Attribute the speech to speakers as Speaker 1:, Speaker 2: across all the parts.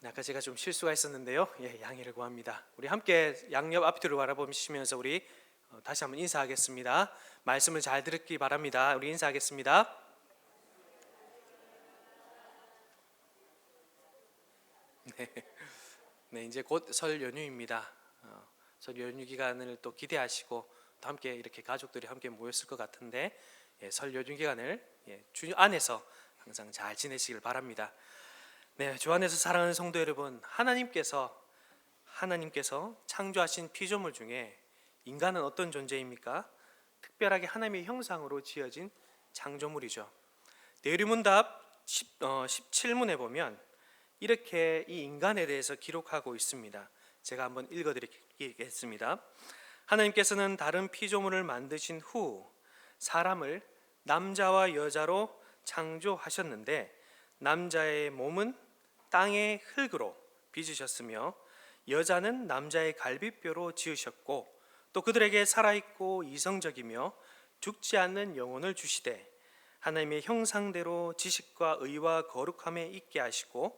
Speaker 1: 네, 아까 제가 좀 실수가 있었는데요. 양해를 구합니다. 우리 함께 양옆 앞뒤로 바라보시면서 우리 다시 한번 인사하겠습니다. 말씀을 잘 듣기 바랍니다. 우리 인사하겠습니다. 네, 이제 곧 설 연휴입니다. 설 연휴 기간을 또 기대하시고 또 함께 이렇게 가족들이 함께 모였을 것 같은데 설 연휴 기간을 주 안에서 항상 잘 지내시길 바랍니다. 네, 주 안에서 사랑하는 성도 여러분, 하나님께서 창조하신 피조물 중에 인간은 어떤 존재입니까? 특별하게 하나님의 형상으로 지어진 창조물이죠. 내류문답 17문에 보면 이렇게 이 인간에 대해서 기록하고 있습니다. 제가 한번 읽어드리겠습니다. 하나님께서는 다른 피조물을 만드신 후 사람을 남자와 여자로 창조하셨는데 남자의 몸은 땅의 흙으로 빚으셨으며 여자는 남자의 갈비뼈로 지으셨고 또 그들에게 살아있고 이성적이며 죽지 않는 영혼을 주시되 하나님의 형상대로 지식과 의와 거룩함에 있게 하시고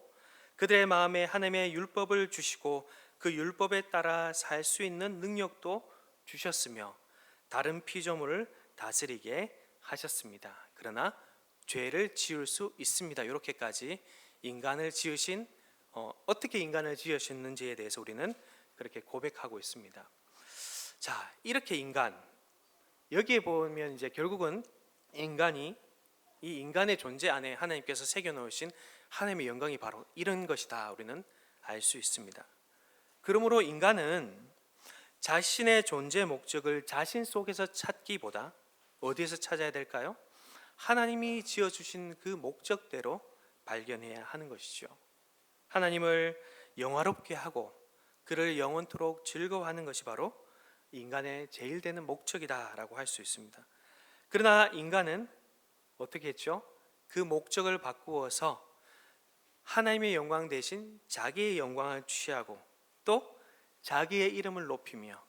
Speaker 1: 그들의 마음에 하나님의 율법을 주시고 그 율법에 따라 살 수 있는 능력도 주셨으며 다른 피조물을 다스리게 하셨습니다. 그러나 죄를 지을 수 있습니다. 이렇게까지 인간을 지으신 어떻게 인간을 지으셨는지에 대해서 우리는 그렇게 고백하고 있습니다. 자, 이렇게 여기에 보면 이제 결국은 이 인간의 존재 안에 하나님께서 새겨 놓으신 하나님의 영광이 바로 이런 것이다. 우리는 알 수 있습니다. 그러므로 인간은 자신의 존재 목적을 자신 속에서 찾기보다 어디에서 찾아야 될까요? 하나님이 지어주신 그 목적대로 발견해야 하는 것이죠. 하나님을 영화롭게 하고 그를 영원토록 즐거워하는 것이 바로 인간의 제일 되는 목적이다라고 할 수 있습니다. 그러나 인간은 어떻게 했죠? 그 목적을 바꾸어서 하나님의 영광 대신 자기의 영광을 취하고 또 자기의 이름을 높이며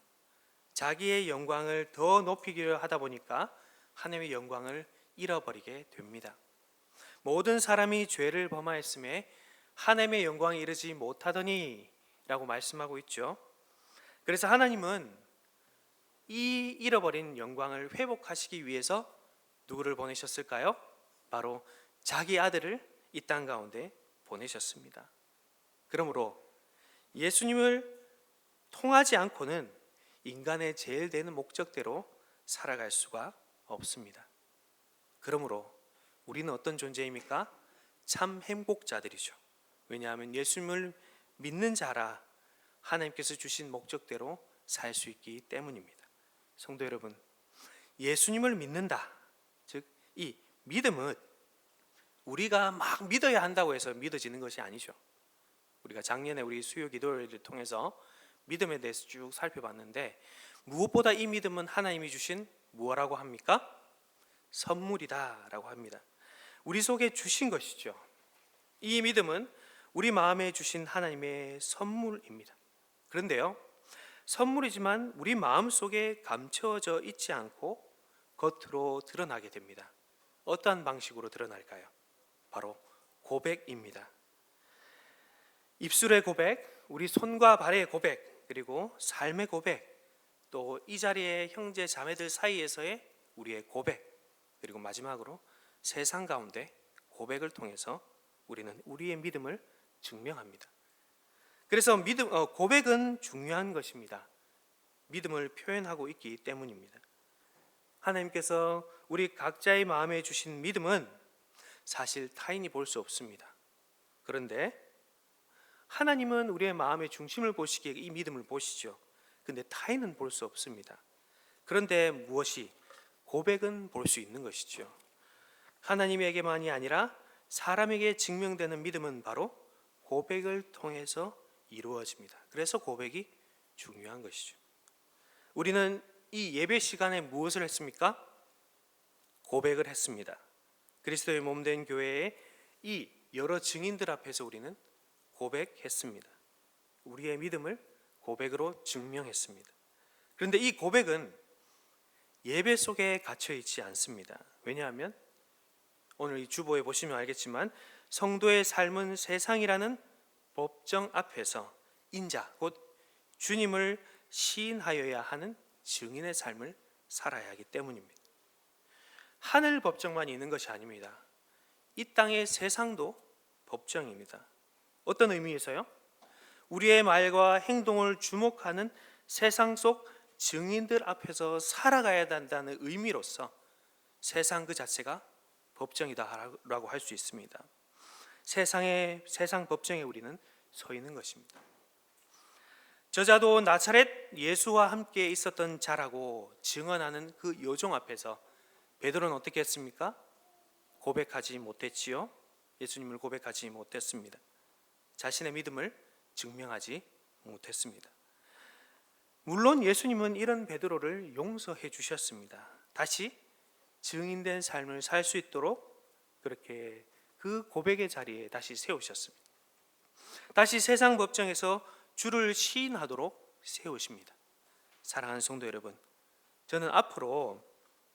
Speaker 1: 자기의 영광을 더 높이기를 하다 보니까 하나님의 영광을 잃어버리게 됩니다. 모든 사람이 죄를 범하였음에 하나님의 영광에 이르지 못하더니 라고 말씀하고 있죠. 그래서 하나님은 이 잃어버린 영광을 회복하시기 위해서 누구를 보내셨을까요? 바로 자기 아들을 이 땅 가운데 보내셨습니다. 그러므로 예수님을 통하지 않고는 인간의 제일 되는 목적대로 살아갈 수가 없습니다. 그러므로 우리는 어떤 존재입니까? 참 행복자들이죠. 왜냐하면 예수님을 믿는 자라 하나님께서 주신 목적대로 살 수 있기 때문입니다. 성도 여러분, 예수님을 믿는다. 즉, 이 믿음은 우리가 막 믿어야 한다고 해서 믿어지는 것이 아니죠. 우리가 작년에 우리 수요 기도회를 통해서 믿음에 대해서 쭉 살펴봤는데 무엇보다 이 믿음은 하나님이 주신 뭐라고 합니까? 선물이다라고 합니다. 우리 속에 주신 것이죠. 이 믿음은 우리 마음에 주신 하나님의 선물입니다. 그런데요, 선물이지만 우리 마음 속에 감춰져 있지 않고 겉으로 드러나게 됩니다. 어떠한 방식으로 드러날까요? 바로 고백입니다. 입술의 고백, 우리 손과 발의 고백, 그리고 삶의 고백, 또 이 자리의 형제 자매들 사이에서의 우리의 고백, 그리고 마지막으로 세상 가운데 고백을 통해서 우리는 우리의 믿음을 증명합니다. 그래서 고백은 중요한 것입니다. 믿음을 표현하고 있기 때문입니다. 하나님께서 우리 각자의 마음에 주신 믿음은 사실 타인이 볼 수 없습니다. 그런데 하나님은 우리의 마음의 중심을 보시기에 이 믿음을 보시죠. 그런데 타인은 볼 수 없습니다. 그런데 고백은 볼 수 있는 것이죠. 하나님에게만이 아니라 사람에게 증명되는 믿음은 바로 고백을 통해서 이루어집니다. 그래서 고백이 중요한 것이죠. 우리는 이 예배 시간에 무엇을 했습니까? 고백을 했습니다. 그리스도의 몸된 교회의 이 여러 증인들 앞에서 우리는 고백했습니다. 우리의 믿음을 고백으로 증명했습니다. 그런데 이 고백은 예배 속에 갇혀 있지 않습니다. 왜냐하면 오늘 이 주보에 보시면 알겠지만 성도의 삶은 세상이라는 법정 앞에서 인자 곧 주님을 시인하여야 하는 증인의 삶을 살아야 하기 때문입니다. 하늘 법정만 있는 것이 아닙니다. 이 땅의 세상도 법정입니다. 어떤 의미에서요? 우리의 말과 행동을 주목하는 세상 속 증인들 앞에서 살아가야 한다는 의미로서 세상 그 자체가 법정이다라고 할 수 있습니다. 세상 법정에 우리는 서 있는 것입니다. 저자도 나사렛 예수와 함께 있었던 자라고 증언하는 그 여종 앞에서 베드로는 어떻게 했습니까? 고백하지 못했지요. 예수님을 고백하지 못했습니다. 자신의 믿음을 증명하지 못했습니다. 물론 예수님은 이런 베드로를 용서해 주셨습니다. 다시 증인된 삶을 살 수 있도록 그렇게 그 고백의 자리에 다시 세우셨습니다. 다시 세상 법정에서 주를 시인하도록 세우십니다. 사랑하는 성도 여러분, 저는 앞으로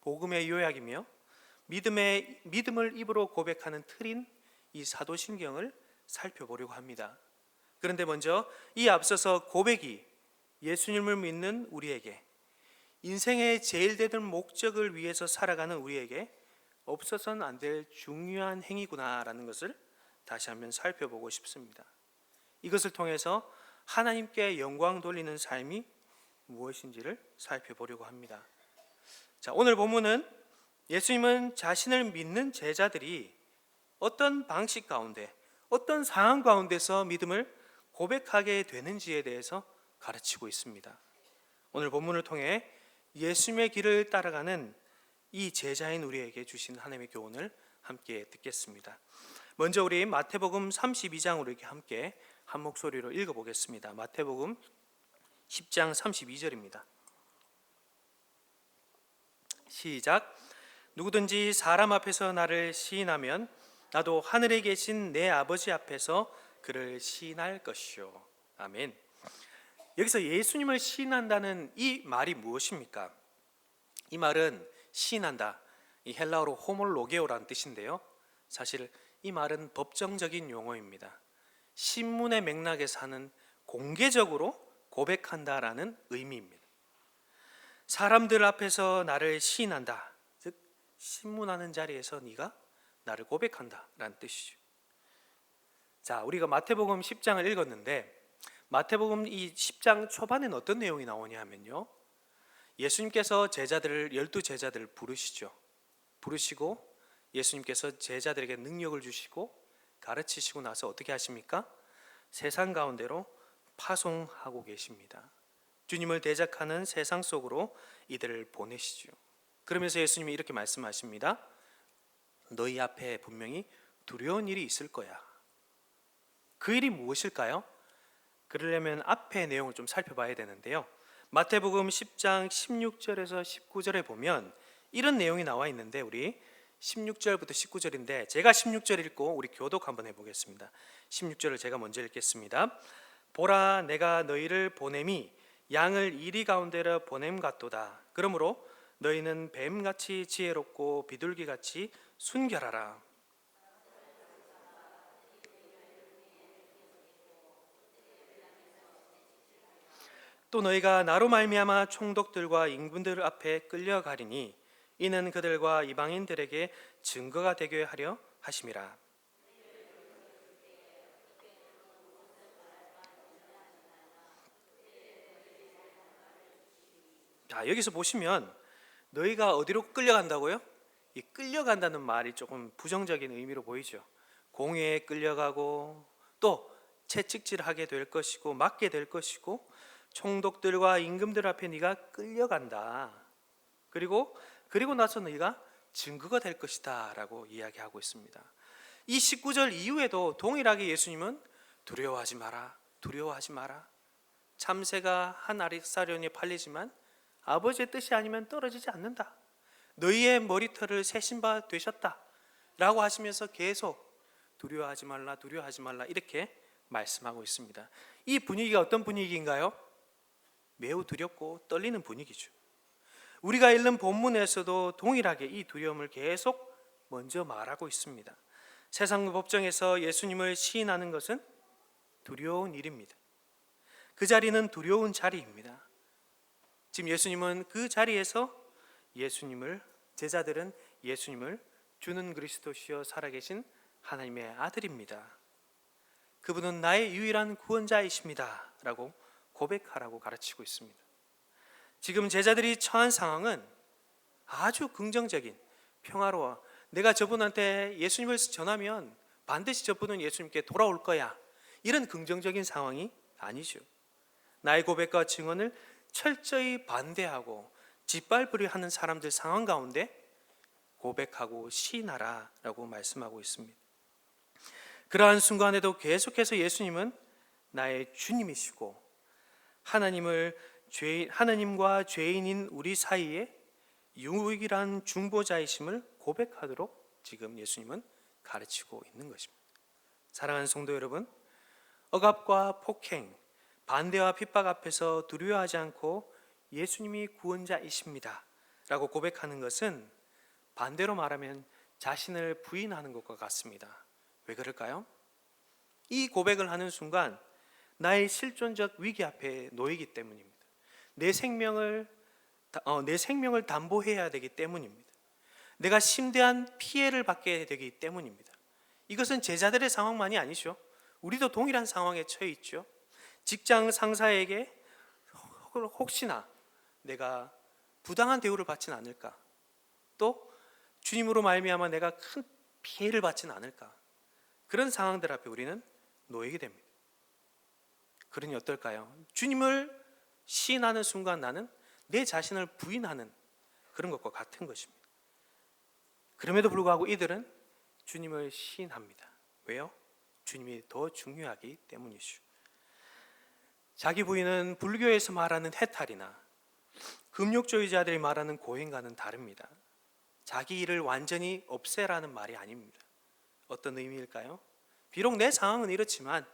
Speaker 1: 복음의 요약이며 믿음을 입으로 고백하는 틀인 이 사도신경을 살펴보려고 합니다. 그런데 먼저 이 앞서서 고백이 예수님을 믿는 우리에게, 인생의 제일 대든 목적을 위해서 살아가는 우리에게 없어서는 안 될 중요한 행위구나라는 것을 다시 한번 살펴보고 싶습니다. 이것을 통해서 하나님께 영광 돌리는 삶이 무엇인지를 살펴보려고 합니다. 자, 오늘 본문은 예수님은 자신을 믿는 제자들이 어떤 방식 가운데, 어떤 상황 가운데서 믿음을 고백하게 되는지에 대해서 가르치고 있습니다. 오늘 본문을 통해 예수님의 길을 따라가는 이 제자인 우리에게 주신 하나님의 교훈을 함께 듣겠습니다. 먼저 우리 마태복음 32장으로 이렇게 함께 한 목소리로 읽어보겠습니다. 마태복음 10장 32절입니다. 시작. 누구든지 사람 앞에서 나를 시인하면 나도 하늘에 계신 내 아버지 앞에서 그를 시인할 것이요. 아멘. 여기서 예수님을 시인한다는 이 말이 무엇입니까? 이 말은 시인한다, 이 헬라어로 호몰로게오라는 뜻인데요, 사실 이 말은 법정적인 용어입니다. 신문의 맥락에서 하는 공개적으로 고백한다라는 의미입니다. 사람들 앞에서 나를 시인한다, 즉 신문하는 자리에서 네가 나를 고백한다라는 뜻이죠. 자, 우리가 마태복음 10장을 읽었는데 마태복음 이 10장 초반에는 어떤 내용이 나오냐 하면요, 예수님께서 12 제자들을 부르시고 예수님께서 제자들에게 능력을 주시고 가르치시고 나서 어떻게 하십니까? 세상 가운데로 파송하고 계십니다. 주님을 대적하는 세상 속으로 이들을 보내시죠. 그러면서 예수님이 이렇게 말씀하십니다. 너희 앞에 분명히 두려운 일이 있을 거야. 그 일이 무엇일까요? 그러려면 앞의 내용을 좀 살펴봐야 되는데요, 마태복음 10장 16절에서 19절에 보면 이런 내용이 나와 있는데, 우리 16절부터 19절인데 제가 16절 읽고 우리 교독 한번 해보겠습니다. 16절을 제가 먼저 읽겠습니다. 보라, 내가 너희를 보냄이 양을 이리 가운데로 보냄 같도다. 그러므로 너희는 뱀같이 지혜롭고 비둘기같이 순결하라. 또 너희가 나로 말미암아 총독들과 임금들 앞에 끌려가리니 이는 그들과 이방인들에게 증거가 되게 하려 하심이라. 자, 여기서 보시면 너희가 어디로 끌려간다고요? 이 끌려간다는 말이 조금 부정적인 의미로 보이죠. 공회에 끌려가고 또 채찍질하게 될 것이고 맞게 될 것이고 총독들과 임금들 앞에 네가 끌려간다. 그리고 나서 너희가 증거가 될 것이다 라고 이야기하고 있습니다. 이 19절 이후에도 동일하게 예수님은 두려워하지 마라, 두려워하지 마라. 참새가 한 아리사련에 팔리지만 아버지의 뜻이 아니면 떨어지지 않는다. 너희의 머리털을 세신 바 되셨다 라고 하시면서 계속 두려워하지 말라, 두려워하지 말라 이렇게 말씀하고 있습니다. 이 분위기가 어떤 분위기인가요? 매우 두렵고 떨리는 분위기죠. 우리가 읽는 본문에서도 동일하게 이 두려움을 계속 먼저 말하고 있습니다. 세상 법정에서 예수님을 시인하는 것은 두려운 일입니다. 그 자리는 두려운 자리입니다. 지금 예수님은 그 자리에서 제자들은 예수님을 주는 그리스도시여 살아계신 하나님의 아들입니다. 그분은 나의 유일한 구원자이십니다 라고 고백하라고 가르치고 있습니다. 지금 제자들이 처한 상황은 아주 긍정적인, 평화로워, 내가 저분한테 예수님을 전하면 반드시 저분은 예수님께 돌아올 거야, 이런 긍정적인 상황이 아니죠. 나의 고백과 증언을 철저히 반대하고 짓밟으려 하는 사람들 상황 가운데 고백하고 시인하라 라고 말씀하고 있습니다. 그러한 순간에도 계속해서 예수님은 나의 주님이시고 하나님과 죄인인 우리 사이에 유일한 중보자이심을 고백하도록 지금 예수님은 가르치고 있는 것입니다. 사랑하는 성도 여러분, 억압과 폭행, 반대와 핍박 앞에서 두려워하지 않고 예수님이 구원자이십니다 라고 고백하는 것은 반대로 말하면 자신을 부인하는 것과 같습니다. 왜 그럴까요? 이 고백을 하는 순간 나의 실존적 위기 앞에 놓이기 때문입니다. 내 생명을 담보해야 되기 때문입니다. 내가 심대한 피해를 받게 되기 때문입니다. 이것은 제자들의 상황만이 아니죠. 우리도 동일한 상황에 처해 있죠. 직장 상사에게 혹시나 내가 부당한 대우를 받지는 않을까, 또 주님으로 말미암아 내가 큰 피해를 받지는 않을까, 그런 상황들 앞에 우리는 놓이게 됩니다. 그러니 어떨까요? 주님을 시인하는 순간 나는 내 자신을 부인하는 그런 것과 같은 것입니다. 그럼에도 불구하고 이들은 주님을 시인합니다. 왜요? 주님이 더 중요하기 때문이죠. 자기 부인은 불교에서 말하는 해탈이나 금욕주의자들이 말하는 고행과는 다릅니다. 자기 일을 완전히 없애라는 말이 아닙니다. 어떤 의미일까요? 비록 내 상황은 이렇지만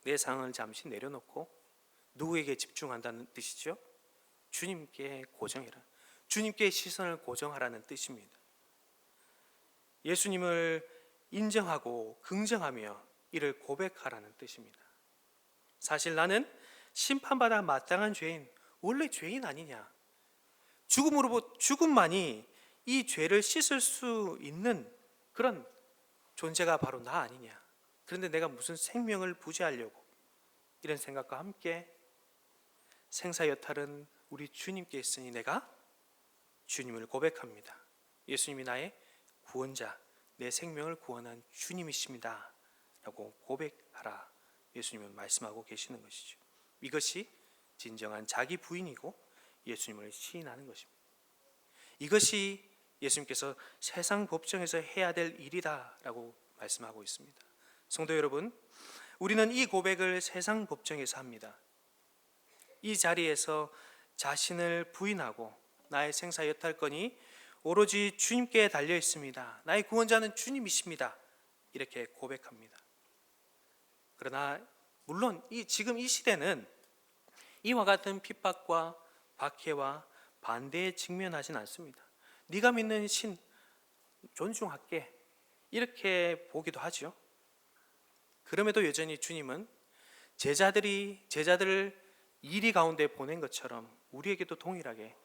Speaker 1: 내 상황을 잠시 내려놓고 누구에게 집중한다는 뜻이죠? 주님께 고정해라. 주님께 시선을 고정하라는 뜻입니다. 예수님을 인정하고 긍정하며 이를 고백하라는 뜻입니다. 사실 나는 심판받아 마땅한 죄인, 원래 죄인 아니냐, 죽음만이 이 죄를 씻을 수 있는 그런 존재가 바로 나 아니냐. 그런데 내가 무슨 생명을 부지하려고, 이런 생각과 함께 생사여탈은 우리 주님께 있으니 내가 주님을 고백합니다. 예수님이 나의 구원자, 내 생명을 구원한 주님이십니다 라고 고백하라, 예수님은 말씀하고 계시는 것이죠. 이것이 진정한 자기 부인이고 예수님을 시인하는 것입니다. 이것이 예수님께서 세상 법정에서 해야 될 일이다 라고 말씀하고 있습니다. 성도 여러분, 우리는 이 고백을 세상 법정에서 합니다. 이 자리에서 자신을 부인하고 나의 생사여탈권이 오로지 주님께 달려 있습니다, 나의 구원자는 주님이십니다, 이렇게 고백합니다. 그러나 물론 지금 이 시대는 이와 같은 핍박과 박해와 반대에 직면하진 않습니다. 네가 믿는 신 존중할게, 이렇게 보기도 하죠. 그럼에도 여전히 주님은 제자들을 이리 가운데 보낸 것처럼 우리에게도 동일하게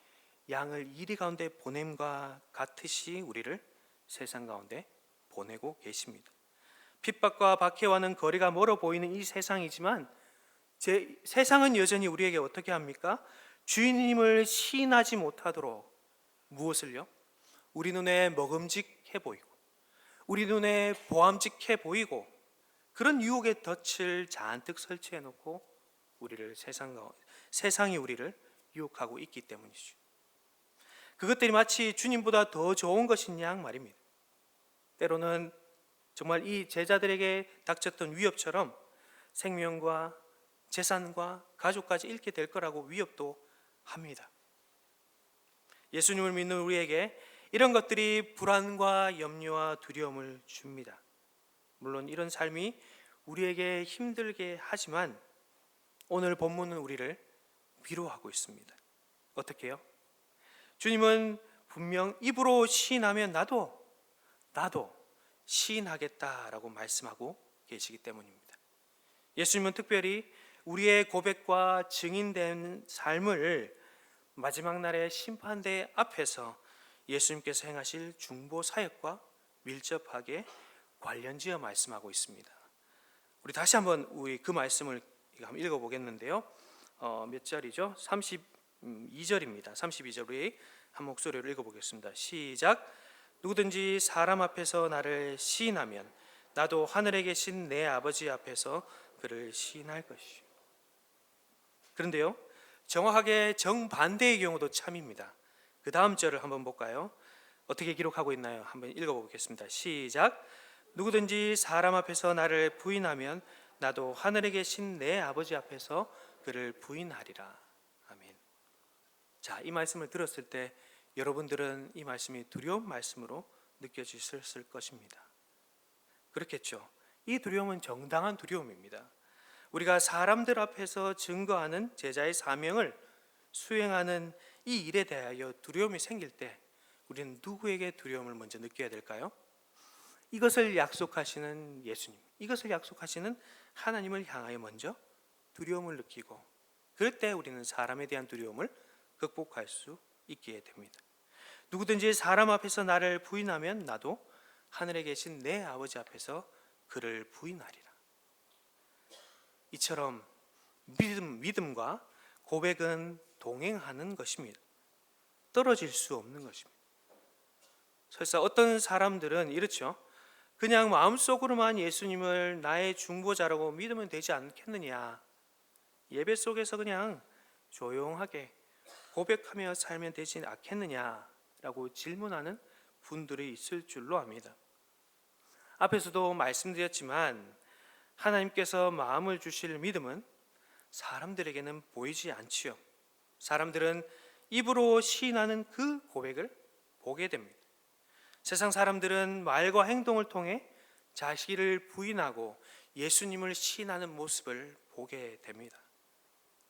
Speaker 1: 양을 이리 가운데 보냄과 같으시 우리를 세상 가운데 보내고 계십니다. 핍박과 박해와는 거리가 멀어 보이는 이 세상이지만 세상은 여전히 우리에게 어떻게 합니까? 주님을 시인하지 못하도록 무엇을요? 우리 눈에 먹음직해 보이고 우리 눈에 보암직해 보이고 그런 유혹의 덫을 잔뜩 설치해 놓고 세상이 우리를 유혹하고 있기 때문이죠. 그것들이 마치 주님보다 더 좋은 것인 양 말입니다. 때로는 정말 이 제자들에게 닥쳤던 위협처럼 생명과 재산과 가족까지 잃게 될 거라고 위협도 합니다. 예수님을 믿는 우리에게 이런 것들이 불안과 염려와 두려움을 줍니다. 물론 이런 삶이 우리에게 힘들게 하지만 오늘 본문은 우리를 위로하고 있습니다. 어떻게 해요? 주님은 분명 입으로 시인하면 나도 시인하겠다라고 말씀하고 계시기 때문입니다. 예수님은 특별히 우리의 고백과 증인된 삶을 마지막 날의 심판대 앞에서 예수님께서 행하실 중보 사역과 밀접하게 관련지어 말씀하고 있습니다. 우리 다시 한번 우리 그 말씀을 한번 읽어보겠는데요. 몇 절이죠? 32절입니다. 32절 우리 한 목소리로 읽어보겠습니다. 시작. 누구든지 사람 앞에서 나를 시인하면 나도 하늘에 계신 내 아버지 앞에서 그를 시인할 것이요. 그런데요, 정확하게 정반대의 경우도 참입니다. 그 다음 절을 한번 볼까요? 어떻게 기록하고 있나요? 한번 읽어보겠습니다. 시작. 누구든지 사람 앞에서 나를 부인하면 나도 하늘에 계신 내 아버지 앞에서 그를 부인하리라. 아멘. 자, 이 말씀을 들었을 때 여러분들은 이 말씀이 두려운 말씀으로 느껴지셨을 것입니다. 그렇겠죠. 이 두려움은 정당한 두려움입니다. 우리가 사람들 앞에서 증거하는 제자의 사명을 수행하는 이 일에 대하여 두려움이 생길 때 우리는 누구에게 두려움을 먼저 느껴야 될까요? 이것을 약속하시는 예수님, 이것을 약속하시는 하나님을 향하여 먼저 두려움을 느끼고, 그럴 때 우리는 사람에 대한 두려움을 극복할 수 있게 됩니다. 누구든지 사람 앞에서 나를 부인하면 나도 하늘에 계신 내 아버지 앞에서 그를 부인하리라. 이처럼 믿음과 고백은 동행하는 것입니다. 떨어질 수 없는 것입니다. 설사 어떤 사람들은 이렇죠. 그냥 마음속으로만 예수님을 나의 중보자라고 믿으면 되지 않겠느냐, 예배 속에서 그냥 조용하게 고백하며 살면 되지 않겠느냐라고 질문하는 분들이 있을 줄로 압니다. 앞에서도 말씀드렸지만 하나님께서 마음을 주실 믿음은 사람들에게는 보이지 않지요. 사람들은 입으로 시인하는 그 고백을 보게 됩니다. 세상 사람들은 말과 행동을 통해 자기를 부인하고 예수님을 시인하는 모습을 보게 됩니다.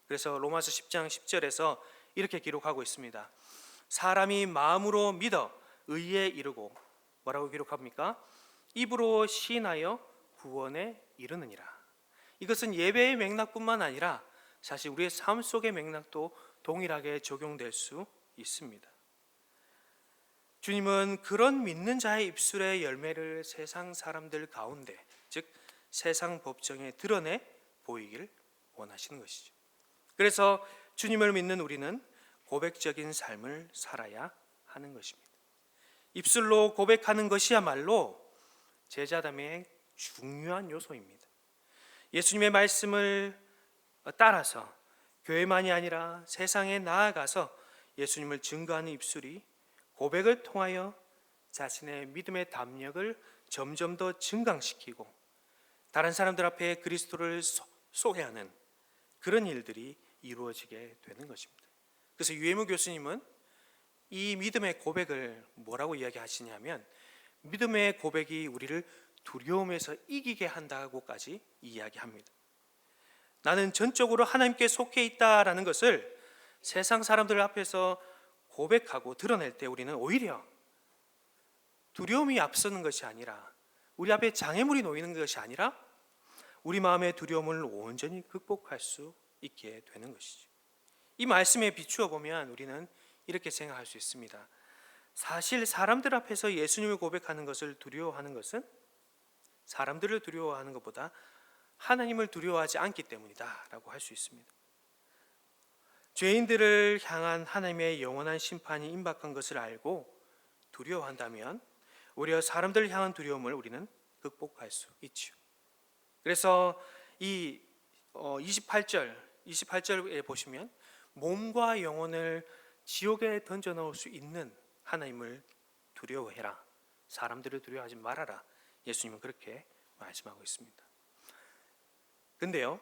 Speaker 1: 그래서 로마서 10장 10절에서 이렇게 기록하고 있습니다. 사람이 마음으로 믿어 의에 이르고, 뭐라고 기록합니까? 입으로 시인하여 구원에 이르느니라. 이것은 예배의 맥락뿐만 아니라 사실 우리의 삶 속의 맥락도 동일하게 적용될 수 있습니다. 주님은 그런 믿는 자의 입술의 열매를 세상 사람들 가운데, 즉 세상 법정에 드러내 보이길 원하시는 것이죠. 그래서 주님을 믿는 우리는 고백적인 삶을 살아야 하는 것입니다. 입술로 고백하는 것이야말로 제자담의 중요한 요소입니다. 예수님의 말씀을 따라서 교회만이 아니라 세상에 나아가서 예수님을 증거하는 입술이 고백을 통하여 자신의 믿음의 담력을 점점 더 증강시키고 다른 사람들 앞에 그리스도를 소개하는 그런 일들이 이루어지게 되는 것입니다. 그래서 유해무 교수님은 이 믿음의 고백을 뭐라고 이야기하시냐면, 믿음의 고백이 우리를 두려움에서 이기게 한다고까지 이야기합니다. 나는 전적으로 하나님께 속해 있다라는 것을 세상 사람들 앞에서 고백하고 드러낼 때 우리는 오히려 두려움이 앞서는 것이 아니라, 우리 앞에 장애물이 놓이는 것이 아니라 우리 마음의 두려움을 온전히 극복할 수 있게 되는 것이죠. 이 말씀에 비추어 보면 우리는 이렇게 생각할 수 있습니다. 사실 사람들 앞에서 예수님을 고백하는 것을 두려워하는 것은 사람들을 두려워하는 것보다 하나님을 두려워하지 않기 때문이다 라고 할 수 있습니다. 죄인들을 향한 하나님의 영원한 심판이 임박한 것을 알고 두려워한다면 오히려 사람들을 향한 두려움을 우리는 극복할 수 있죠. 그래서 이 28절에 보시면 몸과 영혼을 지옥에 던져 넣을 수 있는 하나님을 두려워해라, 사람들을 두려워하지 말아라, 예수님은 그렇게 말씀하고 있습니다. 근데요,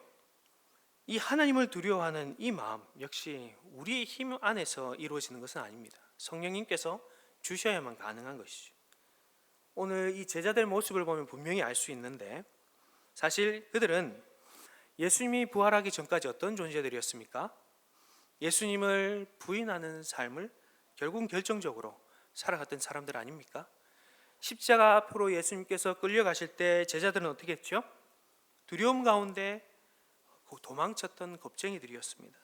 Speaker 1: 이 하나님을 두려워하는 이 마음 역시 우리의 힘 안에서 이루어지는 것은 아닙니다. 성령님께서 주셔야만 가능한 것이죠. 오늘 이 제자들 모습을 보면 분명히 알 수 있는데, 사실 그들은 예수님이 부활하기 전까지 어떤 존재들이었습니까? 예수님을 부인하는 삶을 결국 결정적으로 살아갔던 사람들 아닙니까? 십자가 앞으로 예수님께서 끌려가실 때 제자들은 어떻게 했죠? 두려움 가운데 도망쳤던 겁쟁이들이었습니다.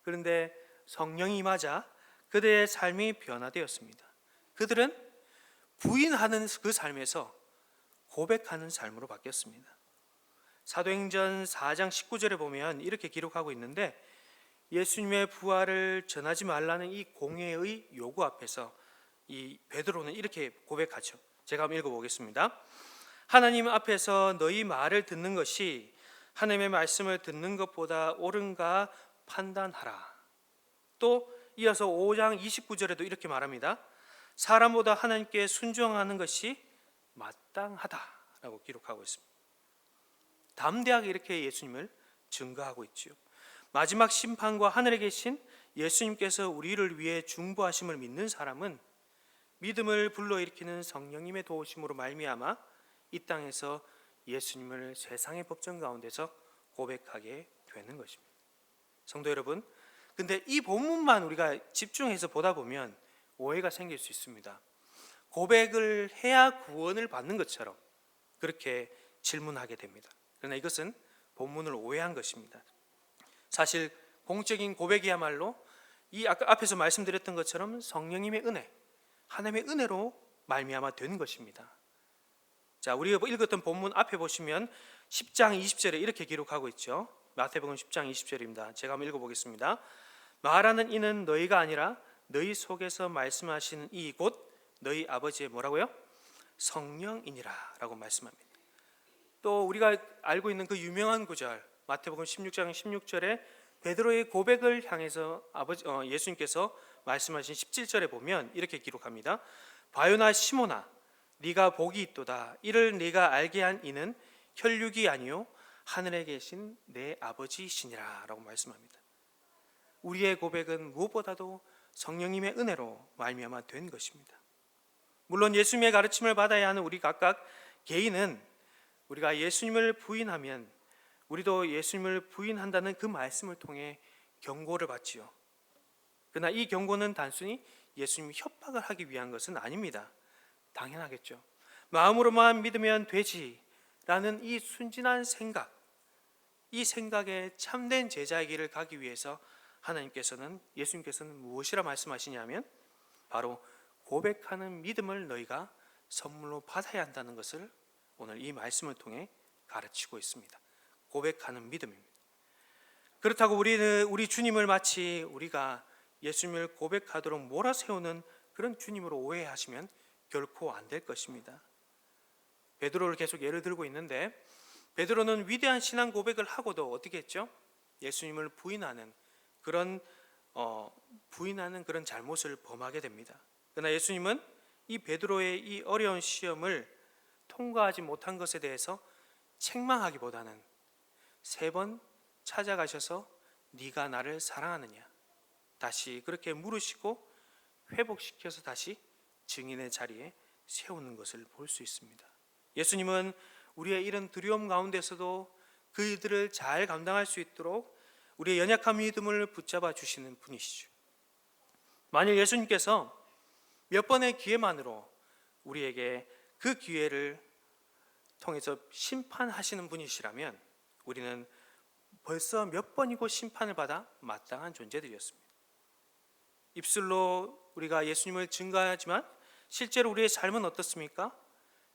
Speaker 1: 그런데 성령이 임하자 그들의 삶이 변화되었습니다. 그들은 부인하는 그 삶에서 고백하는 삶으로 바뀌었습니다. 사도행전 4장 19절에 보면 이렇게 기록하고 있는데, 예수님의 부활을 전하지 말라는 이 공회의 요구 앞에서 이 베드로는 이렇게 고백하죠. 제가 한번 읽어보겠습니다. 하나님 앞에서 너희 말을 듣는 것이 하나님의 말씀을 듣는 것보다 옳은가 판단하라. 또 이어서 5장 29절에도 이렇게 말합니다. 사람보다 하나님께 순종하는 것이 마땅하다라고 기록하고 있습니다. 담대하게 이렇게 예수님을 증거하고 있지요. 마지막 심판과 하늘에 계신 예수님께서 우리를 위해 중보하심을 믿는 사람은 믿음을 불러일으키는 성령님의 도우심으로 말미암아 이 땅에서 예수님을 세상의 법정 가운데서 고백하게 되는 것입니다. 성도 여러분, 근데 이 본문만 우리가 집중해서 보다 보면 오해가 생길 수 있습니다. 고백을 해야 구원을 받는 것처럼 그렇게 질문하게 됩니다. 그러나 이것은 본문을 오해한 것입니다. 사실 공적인 고백이야말로 이 아까 앞에서 말씀드렸던 것처럼 성령님의 은혜, 하나님의 은혜로 말미암아 된 것입니다. 자, 우리가 읽었던 본문 앞에 보시면 10장 20절에 이렇게 기록하고 있죠. 마태복음 10장 20절입니다. 제가 한번 읽어보겠습니다. 말하는 이는 너희가 아니라 너희 속에서 말씀하시는 이 곧 너희 아버지의 뭐라고요? 성령이니라 라고 말씀합니다. 또 우리가 알고 있는 그 유명한 구절 마태복음 16장 16절에 베드로의 고백을 향해서 예수님께서 말씀하신 17절에 보면 이렇게 기록합니다. 바요나 시몬아 네가 복이 있도다. 이를 네가 알게 한 이는 혈육이 아니요 하늘에 계신 내 아버지이시니라 라고 말씀합니다. 우리의 고백은 무엇보다도 성령님의 은혜로 말미암아 된 것입니다. 물론 예수님의 가르침을 받아야 하는 우리 각각 개인은 우리가 예수님을 부인하면 우리도 예수님을 부인한다는 그 말씀을 통해 경고를 받지요. 그러나 이 경고는 단순히 예수님이 협박을 하기 위한 것은 아닙니다. 당연하겠죠. 마음으로만 믿으면 되지라는 이 순진한 생각, 이 생각에 참된 제자의 길을 가기 위해서 예수님께서는 무엇이라 말씀하시냐면 바로 고백하는 믿음을 너희가 선물로 받아야 한다는 것을 오늘 이 말씀을 통해 가르치고 있습니다. 고백하는 믿음입니다. 그렇다고 우리 주님을 마치 우리가 예수님을 고백하도록 몰아세우는 그런 주님으로 오해하시면 결코 안 될 것입니다. 베드로를 계속 예를 들고 있는데 베드로는 위대한 신앙 고백을 하고도 어떻게 했죠? 예수님을 부인하는 그런 잘못을 범하게 됩니다. 그러나 예수님은 이 베드로의 이 어려운 시험을 통과하지 못한 것에 대해서 책망하기보다는 3번 찾아가셔서 네가 나를 사랑하느냐 다시 그렇게 물으시고 회복시켜서 다시 증인의 자리에 세우는 것을 볼 수 있습니다. 예수님은 우리의 이런 두려움 가운데서도 그들을 잘 감당할 수 있도록 우리의 연약한 믿음을 붙잡아 주시는 분이시죠. 만일 예수님께서 몇 번의 기회만으로 우리에게 그 기회를 통해서 심판하시는 분이시라면 우리는 벌써 몇 번이고 심판을 받아 마땅한 존재들이었습니다. 입술로 우리가 예수님을 증거하지만 실제로 우리의 삶은 어떻습니까?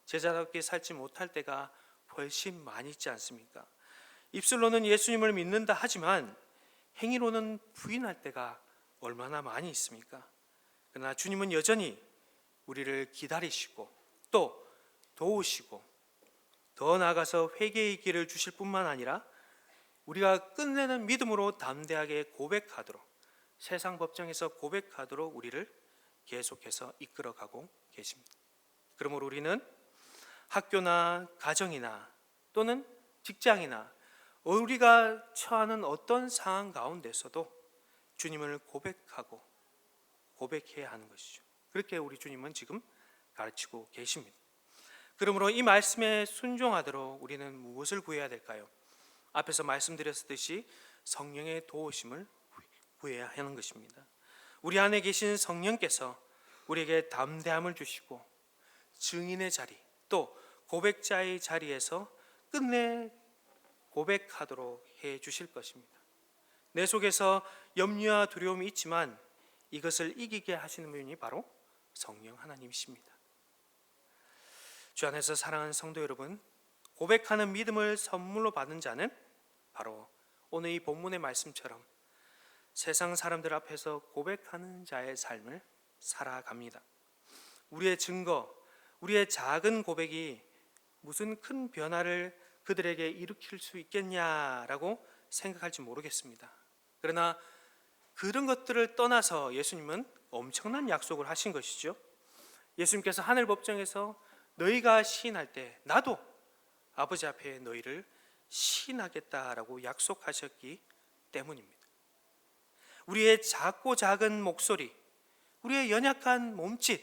Speaker 1: 제자답게 살지 못할 때가 훨씬 많이 있지 않습니까? 입술로는 예수님을 믿는다 하지만 행위로는 부인할 때가 얼마나 많이 있습니까? 그러나 주님은 여전히 우리를 기다리시고 또 도우시고 더 나아가서 회개의 길을 주실 뿐만 아니라 우리가 끝내는 믿음으로 담대하게 고백하도록 세상 법정에서 고백하도록 우리를 계속해서 이끌어가고 계십니다. 그러므로 우리는 학교나 가정이나 또는 직장이나 우리가 처하는 어떤 상황 가운데서도 주님을 고백하고 고백해야 하는 것이죠. 그렇게 우리 주님은 지금 가르치고 계십니다. 그러므로 이 말씀에 순종하도록 우리는 무엇을 구해야 될까요? 앞에서 말씀드렸듯이 성령의 도우심을 구해야 하는 것입니다. 우리 안에 계신 성령께서 우리에게 담대함을 주시고 증인의 자리 또 고백자의 자리에서 끝내 고백하도록 해 주실 것입니다. 내 속에서 염려와 두려움이 있지만 이것을 이기게 하시는 분이 바로 성령 하나님이십니다. 주 안에서 사랑하는 성도 여러분, 고백하는 믿음을 선물로 받은 자는 바로 오늘 이 본문의 말씀처럼 세상 사람들 앞에서 고백하는 자의 삶을 살아갑니다. 우리의 증거, 우리의 작은 고백이 무슨 큰 변화를 그들에게 일으킬 수 있겠냐라고 생각할지 모르겠습니다. 그러나 그런 것들을 떠나서 예수님은 엄청난 약속을 하신 것이죠. 예수님께서 하늘 법정에서 너희가 시인할 때 나도 아버지 앞에 너희를 시인하겠다라고 약속하셨기 때문입니다. 우리의 작고 작은 목소리, 우리의 연약한 몸짓,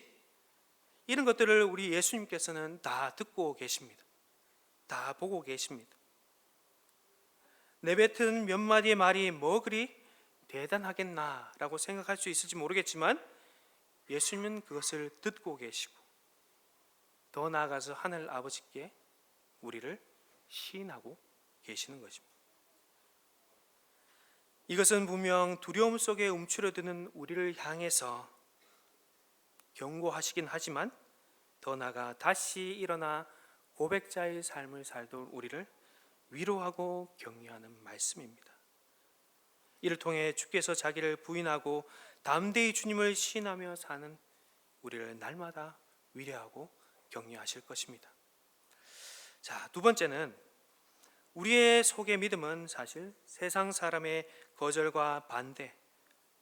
Speaker 1: 이런 것들을 우리 예수님께서는 다 듣고 계십니다. 다 보고 계십니다. 내뱉은 몇 마디의 말이 뭐 그리 대단하겠나라고 생각할 수 있을지 모르겠지만 예수님은 그것을 듣고 계시고 더 나아가서 하늘 아버지께 우리를 시인하고 계시는 것입니다. 이것은 분명 두려움 속에 움츠러드는 우리를 향해서 경고하시긴 하지만 더 나아가 다시 일어나 고백자의 삶을 살던 우리를 위로하고 격려하는 말씀입니다. 이를 통해 주께서 자기를 부인하고 담대히 주님을 시인하며 사는 우리를 날마다 위로하고 격려하실 것입니다. 자, 두 번째는 우리의 속의 믿음은 사실 세상 사람의 거절과 반대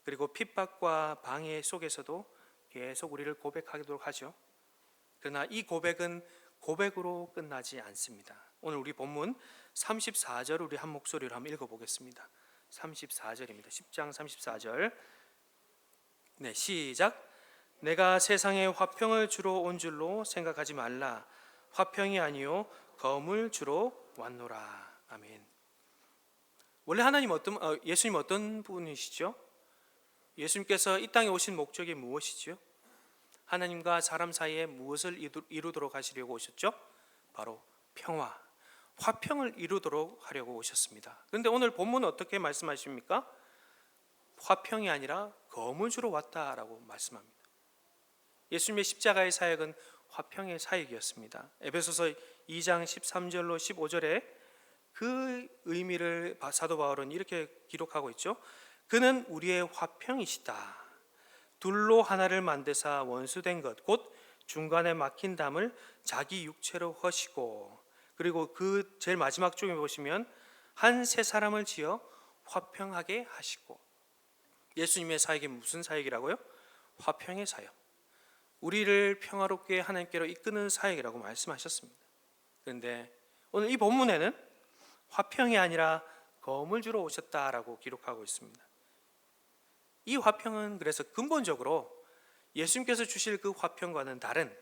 Speaker 1: 그리고 핍박과 방해 속에서도 계속 우리를 고백하도록 하죠. 그러나 이 고백은 고백으로 끝나지 않습니다. 오늘 우리 본문 34절 우리 한 목소리로 한번 읽어보겠습니다. 34절입니다. 10장 34절. 네, 시작. 내가 세상에 화평을 주러 온 줄로 생각하지 말라. 화평이 아니요 검을 주러 왔노라. 아멘. 원래 예수님 어떤 분이시죠? 예수님께서 이 땅에 오신 목적이 무엇이죠? 하나님과 사람 사이에 무엇을 이루도록 하시려고 오셨죠? 바로 평화, 화평을 이루도록 하려고 오셨습니다. 그런데 오늘 본문은 어떻게 말씀하십니까? 화평이 아니라 검을 주러 왔다라고 말씀합니다. 예수님의 십자가의 사역은 화평의 사역이었습니다. 에베소서 2장 13절로 15절에 그 의미를 사도 바울은 이렇게 기록하고 있죠. 그는 우리의 화평이시다. 둘로 하나를 만드사 원수된 것 곧 중간에 막힌 담을 자기 육체로 허시고, 그리고 그 제일 마지막 쪽에 보시면 한 세 사람을 지어 화평하게 하시고. 예수님의 사역이 무슨 사역이라고요? 화평의 사역, 우리를 평화롭게 하나님께로 이끄는 사역이라고 말씀하셨습니다. 그런데 오늘 이 본문에는 화평이 아니라 검을 주러 오셨다라고 기록하고 있습니다. 이 화평은 그래서 근본적으로 예수님께서 주실 그 화평과는 다른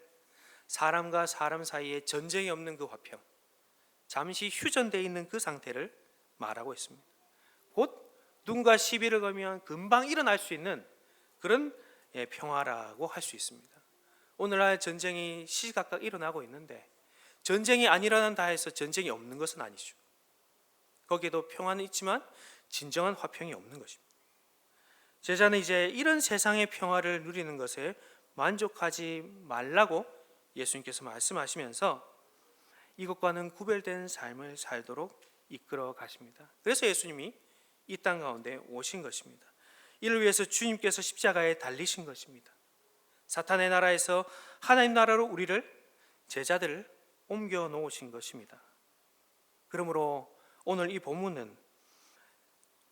Speaker 1: 사람과 사람 사이에 전쟁이 없는 그 화평, 잠시 휴전되어 있는 그 상태를 말하고 있습니다. 곧 누군가 시비를 걸면 금방 일어날 수 있는 그런 평화라고 할 수 있습니다. 오늘날 전쟁이 시시각각 일어나고 있는데 전쟁이 안 일어난다 해서 전쟁이 없는 것은 아니죠. 거기에도 평화는 있지만 진정한 화평이 없는 것입니다. 제자는 이제 이런 세상의 평화를 누리는 것에 만족하지 말라고 예수님께서 말씀하시면서 이것과는 구별된 삶을 살도록 이끌어 가십니다. 그래서 예수님이 이 땅 가운데 오신 것입니다. 이를 위해서 주님께서 십자가에 달리신 것입니다. 사탄의 나라에서 하나님 나라로 우리를, 제자들을 옮겨 놓으신 것입니다. 그러므로 오늘 이 본문은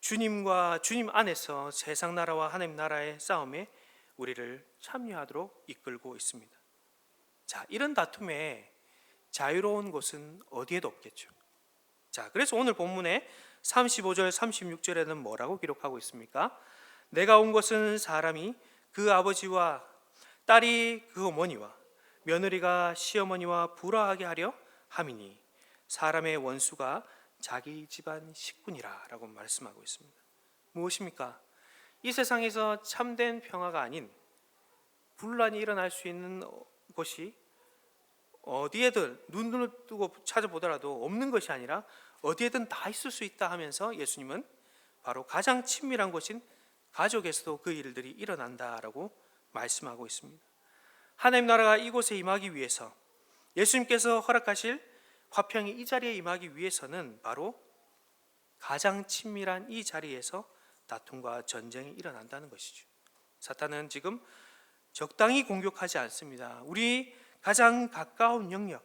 Speaker 1: 주님과 주님 안에서 세상 나라와 하나님 나라의 싸움에 우리를 참여하도록 이끌고 있습니다. 자, 이런 다툼에 자유로운 곳은 어디에도 없겠죠. 자, 그래서 오늘 본문에 35절 36절에는 뭐라고 기록하고 있습니까? 내가 온 것은 사람이 그 아버지와 딸이 그 어머니와 며느리가 시어머니와 불화하게 하려 함이니 사람의 원수가 자기 집안 식구니라 라고 말씀하고 있습니다. 무엇입니까? 이 세상에서 참된 평화가 아닌 분란이 일어날 수 있는 곳이 어디에든 눈을 뜨고 찾아보더라도 없는 것이 아니라 어디에든 다 있을 수 있다 하면서 예수님은 바로 가장 친밀한 곳인 가족에서도 그 일들이 일어난다라고 말씀하고 있습니다. 하나님 나라가 이곳에 임하기 위해서, 예수님께서 허락하실 화평이 이 자리에 임하기 위해서는 바로 가장 친밀한 이 자리에서 다툼과 전쟁이 일어난다는 것이죠. 사탄은 지금 적당히 공격하지 않습니다. 우리 가장 가까운 영역,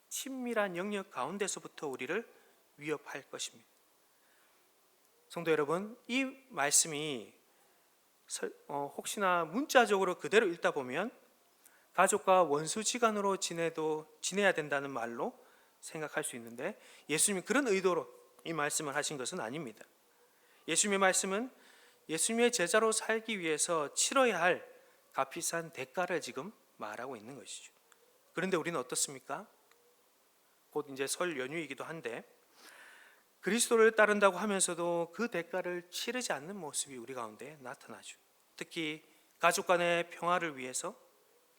Speaker 1: 친밀한 영역 가운데서부터 우리를 위협할 것입니다. 성도 여러분, 이 말씀이 혹시나 문자적으로 그대로 읽다 보면 가족과 원수지간으로 지내야 된다는 말로 생각할 수 있는데, 예수님이 그런 의도로 이 말씀을 하신 것은 아닙니다. 예수님의 말씀은 예수님의 제자로 살기 위해서 치러야 할 값비싼 대가를 지금 말하고 있는 것이죠. 그런데 우리는 어떻습니까? 곧 이제 설 연휴이기도 한데 그리스도를 따른다고 하면서도 그 대가를 치르지 않는 모습이 우리 가운데 나타나죠. 특히 가족 간의 평화를 위해서,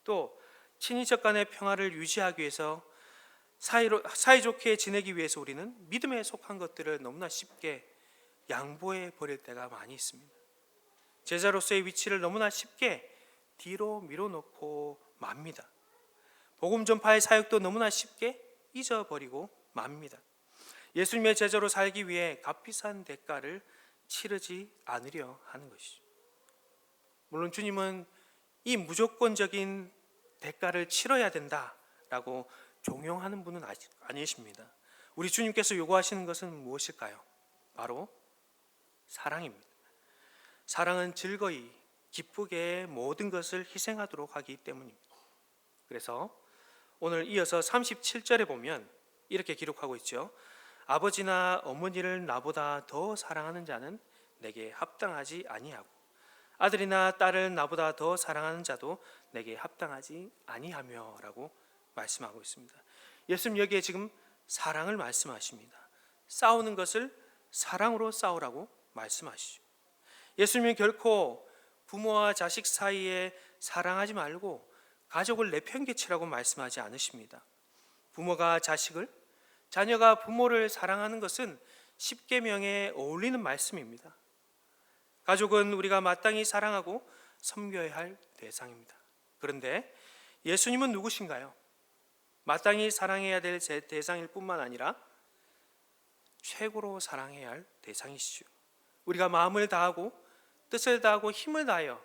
Speaker 1: 또 친인척 간의 평화를 유지하기 위해서, 사이좋게 지내기 위해서 우리는 믿음에 속한 것들을 너무나 쉽게 양보해 버릴 때가 많이 있습니다. 제자로서의 위치를 너무나 쉽게 뒤로 밀어놓고 맙니다. 복음 전파의 사역도 너무나 쉽게 잊어버리고 맙니다. 예수님의 제자로 살기 위해 값비싼 대가를 치르지 않으려 하는 것이죠. 물론 주님은 이 무조건적인 대가를 치러야 된다라고 종용하는 분은 아니십니다. 우리 주님께서 요구하시는 것은 무엇일까요? 바로 사랑입니다. 사랑은 즐거이 기쁘게 모든 것을 희생하도록 하기 때문입니다. 그래서 오늘 이어서 37절에 보면 이렇게 기록하고 있죠. 아버지나 어머니를 나보다 더 사랑하는 자는 내게 합당하지 아니하고 아들이나 딸을 나보다 더 사랑하는 자도 내게 합당하지 아니하며 라고 말씀하고 있습니다. 예수님 여기에 지금 사랑을 말씀하십니다. 싸우는 것을 사랑으로 싸우라고 말씀하시죠. 예수님은 결코 부모와 자식 사이에 사랑하지 말고 가족을 내팽개치라고 말씀하지 않으십니다. 부모가 자식을, 자녀가 부모를 사랑하는 것은 십계명에 어울리는 말씀입니다. 가족은 우리가 마땅히 사랑하고 섬겨야 할 대상입니다. 그런데 예수님은 누구신가요? 마땅히 사랑해야 될 대상일 뿐만 아니라 최고로 사랑해야 할 대상이시죠. 우리가 마음을 다하고 뜻을 다하고 힘을 다하여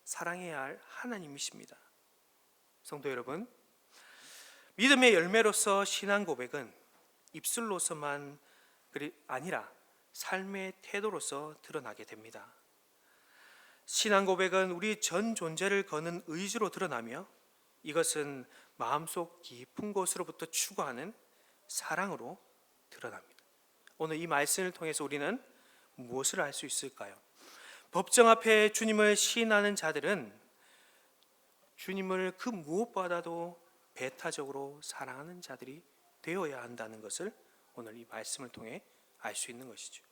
Speaker 1: 사랑해야 할 하나님이십니다. 성도 여러분, 믿음의 열매로서 신앙 고백은 입술로서만 아니라 삶의 태도로서 드러나게 됩니다. 신앙 고백은 우리 전 존재를 거는 의지로 드러나며 이것은 마음속 깊은 곳으로부터 추구하는 사랑으로 드러납니다. 오늘 이 말씀을 통해서 우리는 무엇을 알 수 있을까요? 법정 앞에 주님을 시인하는 자들은 주님을 그 무엇보다도 배타적으로 사랑하는 자들이 되어야 한다는 것을 오늘 이 말씀을 통해 알 수 있는 것이죠.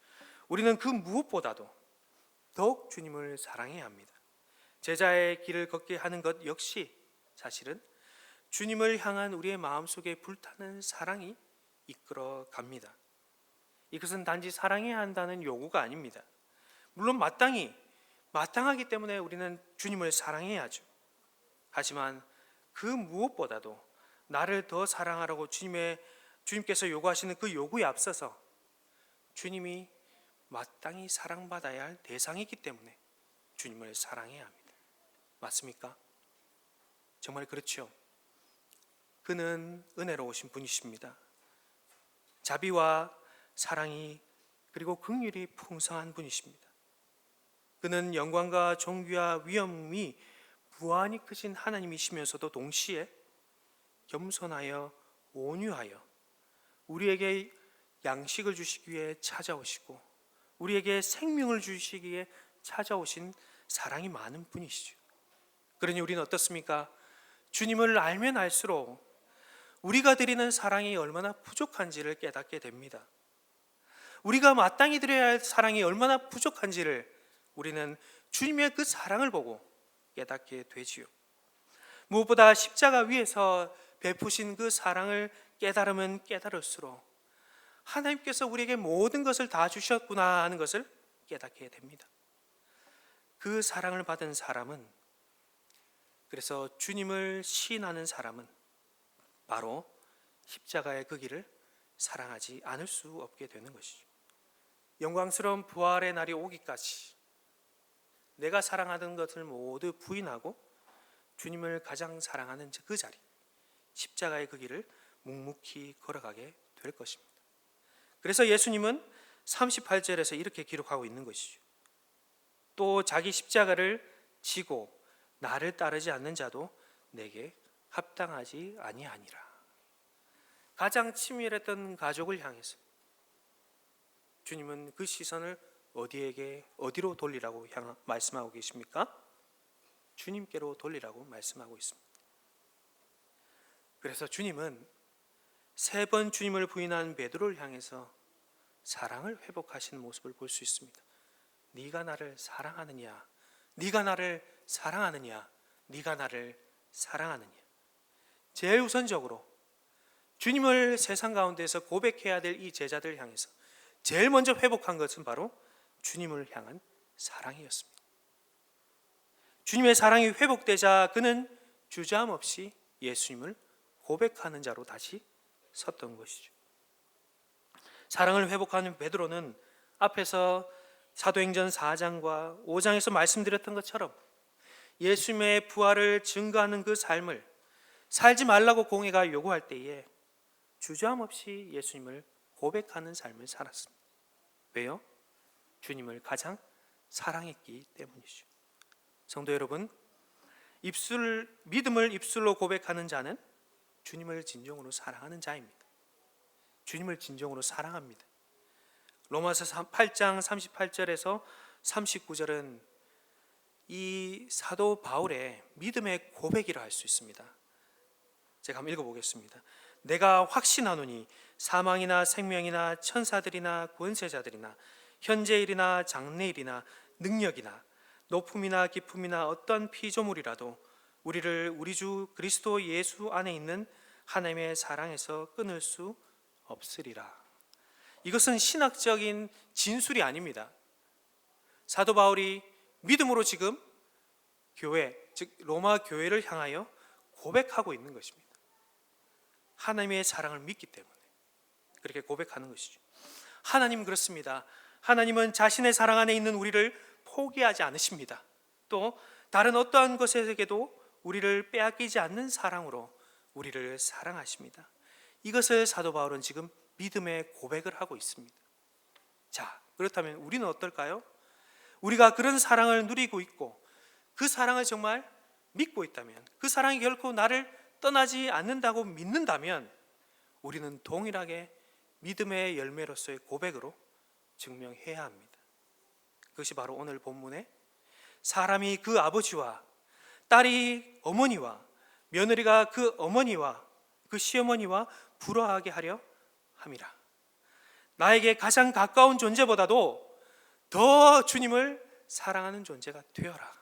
Speaker 1: 우리는 그 무엇보다도 더욱 주님을 사랑해야 합니다. 제자의 길을 걷게 하는 것 역시 사실은 주님을 향한 우리의 마음속에 불타는 사랑이 이끌어 갑니다. 이것은 단지 사랑해야 한다는 요구가 아닙니다. 물론 마땅하기 때문에 우리는 주님을 사랑해야죠. 하지만 그 무엇보다도 나를 더 사랑하라고 주님께서 요구하시는 그 요구에 앞서서 주님이 마땅히 사랑받아야 할 대상이기 때문에 주님을 사랑해야 합니다. 맞습니까? 정말 그렇죠. 그는 은혜로우신 분이십니다. 자비와 사랑이 그리고 긍휼이 풍성한 분이십니다. 그는 영광과 존귀와 위엄이 무한히 크신 하나님이시면서도 동시에 겸손하여 온유하여 우리에게 양식을 주시기 위해 찾아오시고 우리에게 생명을 주시기 위해 찾아오신 사랑이 많은 분이시죠. 그러니 우리는 어떻습니까? 주님을 알면 알수록 우리가 드리는 사랑이 얼마나 부족한지를 깨닫게 됩니다. 우리가 마땅히 드려야 할 사랑이 얼마나 부족한지를 우리는 주님의 그 사랑을 보고 깨닫게 되지요. 무엇보다 십자가 위에서 베푸신 그 사랑을 깨달으면 깨달을수록 하나님께서 우리에게 모든 것을 다 주셨구나 하는 것을 깨닫게 됩니다. 그 사랑을 받은 사람은, 그래서 주님을 시인하는 사람은 바로 십자가의 그 길을 사랑하지 않을 수 없게 되는 것이죠. 영광스러운 부활의 날이 오기까지 내가 사랑하던 것을 모두 부인하고 주님을 가장 사랑하는 그 자리, 십자가의 그 길을 묵묵히 걸어가게 될 것입니다. 그래서 예수님은 38절에서 이렇게 기록하고 있는 것이죠. 또 자기 십자가를 지고 나를 따르지 않는 자도 내게 합당하지 아니하니라. 가장 친밀했던 가족을 향해서 주님은 그 시선을 어디로 돌리라고 말씀하고 계십니까? 주님께로 돌리라고 말씀하고 있습니다. 그래서 주님은 3번 주님을 부인한 베드로를 향해서 사랑을 회복하시는 모습을 볼 수 있습니다. 네가 나를 사랑하느냐? 네가 나를 사랑하느냐? 네가 나를 사랑하느냐? 제일 우선적으로 주님을 세상 가운데서 고백해야 될 이 제자들 향해서 제일 먼저 회복한 것은 바로 주님을 향한 사랑이었습니다. 주님의 사랑이 회복되자 그는 주저함없이 예수님을 고백하는 자로 다시 섰던 것이죠. 사랑을 회복하는 베드로는 앞에서 사도행전 4장과 5장에서 말씀드렸던 것처럼 예수님의 부활을 증거하는 그 삶을 살지 말라고 공회가 요구할 때에 주저함 없이 예수님을 고백하는 삶을 살았습니다. 왜요? 주님을 가장 사랑했기 때문이죠. 성도 여러분, 믿음을 입술로 고백하는 자는 주님을 진정으로 사랑하는 자입니다. 주님을 진정으로 사랑합니다. 로마서 8장 38절에서 39절은 이 사도 바울의 믿음의 고백이라 할 수 있습니다. 제가 한번 읽어보겠습니다. 내가 확신하노니 사망이나 생명이나 천사들이나 권세자들이나 현재일이나 장래일이나 능력이나 높음이나 깊음이나 어떤 피조물이라도 우리를 우리 주 그리스도 예수 안에 있는 하나님의 사랑에서 끊을 수 없으리라. 이것은 신학적인 진술이 아닙니다. 사도 바울이 믿음으로 지금 교회, 즉 로마 교회를 향하여 고백하고 있는 것입니다. 하나님의 사랑을 믿기 때문에 그렇게 고백하는 것이죠. 하나님 그렇습니다. 하나님은 자신의 사랑 안에 있는 우리를 포기하지 않으십니다. 또 다른 어떠한 것에게도 우리를 빼앗기지 않는 사랑으로 우리를 사랑하십니다. 이것을 사도 바울은 지금 믿음의 고백을 하고 있습니다. 자, 그렇다면 우리는 어떨까요? 우리가 그런 사랑을 누리고 있고 그 사랑을 정말 믿고 있다면, 그 사랑이 결코 나를 떠나지 않는다고 믿는다면 우리는 동일하게 믿음의 열매로서의 고백으로 증명해야 합니다. 그것이 바로 오늘 본문에 사람이 그 아버지와 딸이 어머니와 며느리가 그 어머니와 그 시어머니와 불화하게 하려 함이라. 나에게 가장 가까운 존재보다도 더 주님을 사랑하는 존재가 되어라.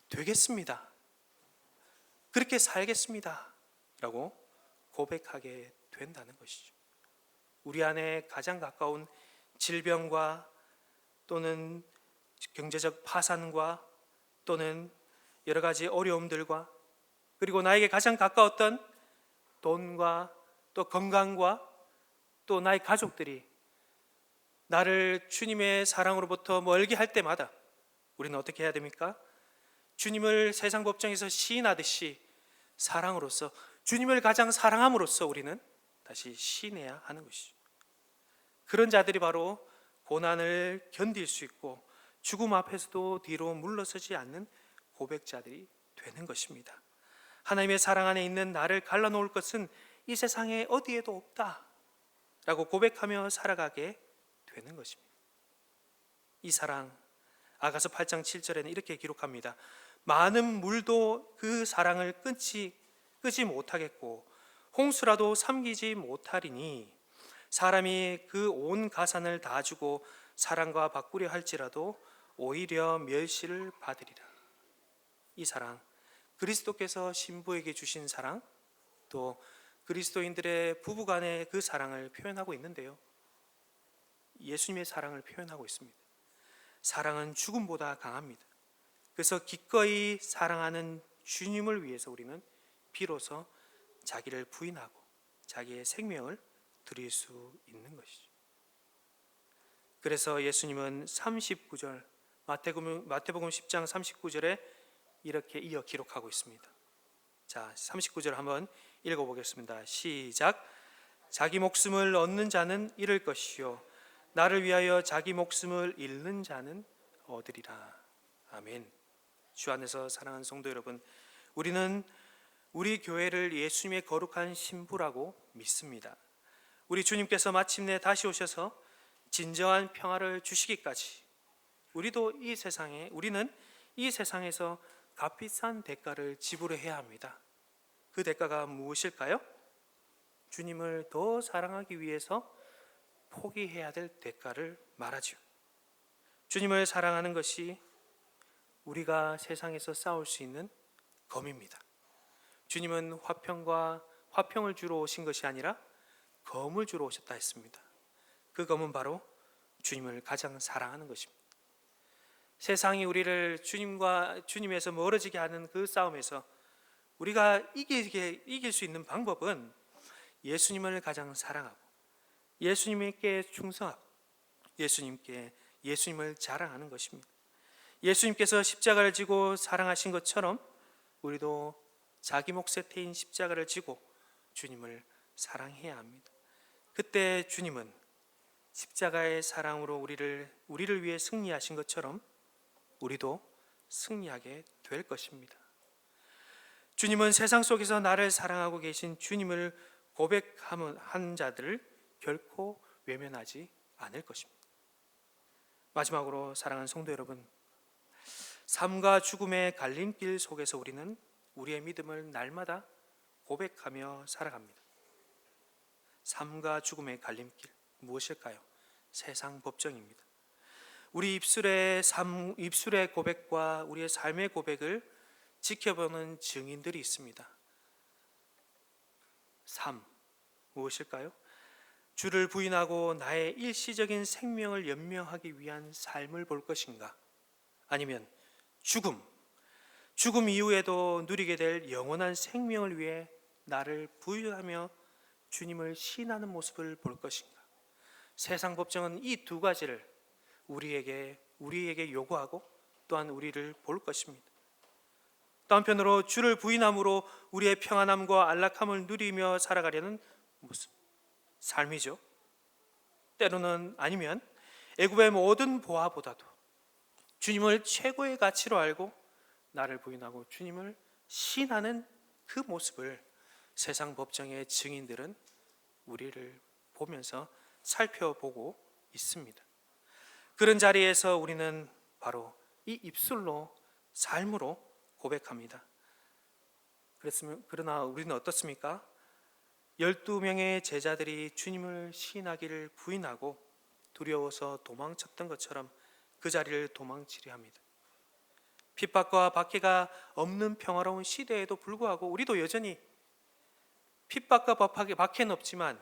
Speaker 1: 되겠습니다. 그렇게 살겠습니다. 라고 고백하게 된다는 것이죠. 우리 안에 가장 가까운 질병과 또는 경제적 파산과 또는 여러 가지 어려움들과 그리고 나에게 가장 가까웠던 돈과 또 건강과 또 나의 가족들이 나를 주님의 사랑으로부터 멀게 할 때마다 우리는 어떻게 해야 됩니까? 주님을 세상 법정에서 시인하듯이 사랑으로서 주님을 가장 사랑함으로써 우리는 다시 시인해야 하는 것이죠. 그런 자들이 바로 고난을 견딜 수 있고 죽음 앞에서도 뒤로 물러서지 않는 고백자들이 되는 것입니다. 하나님의 사랑 안에 있는 나를 갈라놓을 것은 이 세상에 어디에도 없다 라고 고백하며 살아가게 되는 것입니다. 이 사랑, 아가서 8장 7절에는 이렇게 기록합니다. 많은 물도 그 사랑을 끄지 못하겠고 홍수라도 삼키지 못하리니 사람이 그 온 가산을 다 주고 사랑과 바꾸려 할지라도 오히려 멸시를 받으리라. 이 사랑, 그리스도께서 신부에게 주신 사랑, 또 그리스도인들의 부부간의 그 사랑을 표현하고 있는데요. 예수님의 사랑을 표현하고 있습니다. 사랑은 죽음보다 강합니다. 그래서 기꺼이 사랑하는 주님을 위해서 우리는 비로소 자기를 부인하고 자기의 생명을 드릴 수 있는 것이죠. 그래서 예수님은 39절 마태복음 10장 39절에 이렇게 이어 기록하고 있습니다. 자, 39절 한번 읽어보겠습니다. 시작. 자기 목숨을 얻는 자는 잃을 것이요 나를 위하여 자기 목숨을 잃는 자는 얻으리라. 아멘. 주 안에서 사랑하는 성도 여러분, 우리는 우리 교회를 예수님의 거룩한 신부라고 믿습니다. 우리 주님께서 마침내 다시 오셔서 진정한 평화를 주시기까지 우리는 이 세상에서 값비싼 대가를 지불해야 합니다. 그 대가가 무엇일까요? 주님을 더 사랑하기 위해서 포기해야 될 대가를 말하죠. 주님을 사랑하는 것이 우리가 세상에서 싸울 수 있는 검입니다. 주님은 화평을 주러 오신 것이 아니라 검을 주러 오셨다 했습니다. 그 검은 바로 주님을 가장 사랑하는 것입니다. 세상이 우리를 주님에서 멀어지게 하는 그 싸움에서 우리가 이길 수 있는 방법은 예수님을 가장 사랑하고 예수님께 충성하고 예수님을 자랑하는 것입니다. 예수님께서 십자가를 지고 사랑하신 것처럼 우리도 자기 몫에 태인 십자가를 지고 주님을 사랑해야 합니다. 그때 주님은 십자가의 사랑으로 우리를 위해 승리하신 것처럼 우리도 승리하게 될 것입니다. 주님은 세상 속에서 나를 사랑하고 계신 주님을 고백한 자들을 결코 외면하지 않을 것입니다. 마지막으로 사랑하는 성도 여러분, 삶과 죽음의 갈림길 속에서 우리는 우리의 믿음을 날마다 고백하며 살아갑니다. 삶과 죽음의 갈림길 무엇일까요? 세상 법정입니다. 우리 입술의 고백과 우리의 삶의 고백을 지켜보는 증인들이 있습니다. 삶 무엇일까요? 주를 부인하고 나의 일시적인 생명을 연명하기 위한 삶을 볼 것인가? 아니면 죽음 이후에도 누리게 될 영원한 생명을 위해 나를 부인하며 주님을 시인하는 모습을 볼 것인가? 세상 법정은 이 두 가지를 우리에게 요구하고 또한 우리를 볼 것입니다. 또 한편으로 주를 부인함으로 우리의 평안함과 안락함을 누리며 살아가려는 모습, 삶이죠. 때로는 아니면 애굽의 모든 보화보다도 주님을 최고의 가치로 알고 나를 부인하고 주님을 시인하는 그 모습을 세상 법정의 증인들은 우리를 보면서 살펴보고 있습니다. 그런 자리에서 우리는 바로 이 입술로 삶으로 고백합니다. 그러나 우리는 어떻습니까? 12명의 제자들이 주님을 시인하기를 부인하고 두려워서 도망쳤던 것처럼 그 자리를 도망치려 합니다. 핍박과 박해가 없는 평화로운 시대에도 불구하고 우리도 여전히 핍박과 박해는 없지만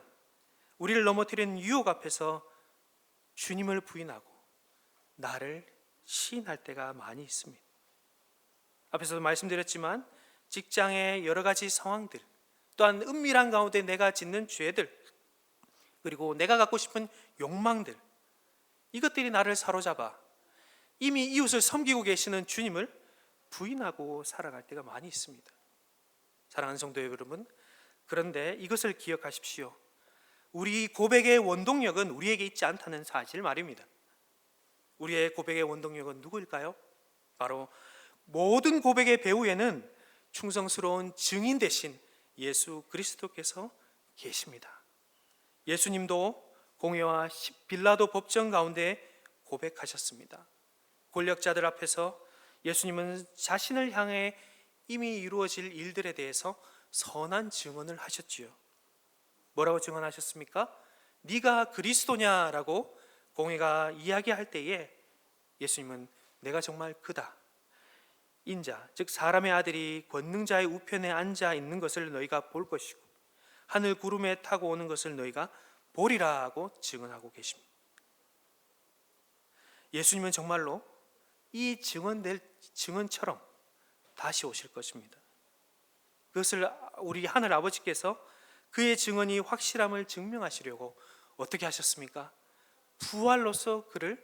Speaker 1: 우리를 넘어뜨리는 유혹 앞에서 주님을 부인하고 나를 시인할 때가 많이 있습니다. 앞에서도 말씀드렸지만 직장의 여러 가지 상황들, 또한 은밀한 가운데 내가 짓는 죄들, 그리고 내가 갖고 싶은 욕망들, 이것들이 나를 사로잡아 이미 이웃을 섬기고 계시는 주님을 부인하고 살아갈 때가 많이 있습니다. 사랑하는 성도 여러분, 그런데 이것을 기억하십시오. 우리 고백의 원동력은 우리에게 있지 않다는 사실 말입니다. 우리의 고백의 원동력은 누구일까요? 바로 모든 고백의 배후에는 충성스러운 증인 대신 예수 그리스도께서 계십니다. 예수님도 공회와 빌라도 법정 가운데 고백하셨습니다. 권력자들 앞에서 예수님은 자신을 향해 이미 이루어질 일들에 대해서 선한 증언을 하셨지요. 뭐라고 증언하셨습니까? 네가 그리스도냐라고 공회가 이야기할 때에 예수님은 내가 정말 그다, 인자 즉 사람의 아들이 권능자의 우편에 앉아 있는 것을 너희가 볼 것이고 하늘 구름에 타고 오는 것을 너희가 보리라 하고 증언하고 계십니다. 예수님은 정말로 이 증언처럼 다시 오실 것입니다. 그것을 우리 하늘 아버지께서 그의 증언이 확실함을 증명하시려고 어떻게 하셨습니까? 부활로서 그를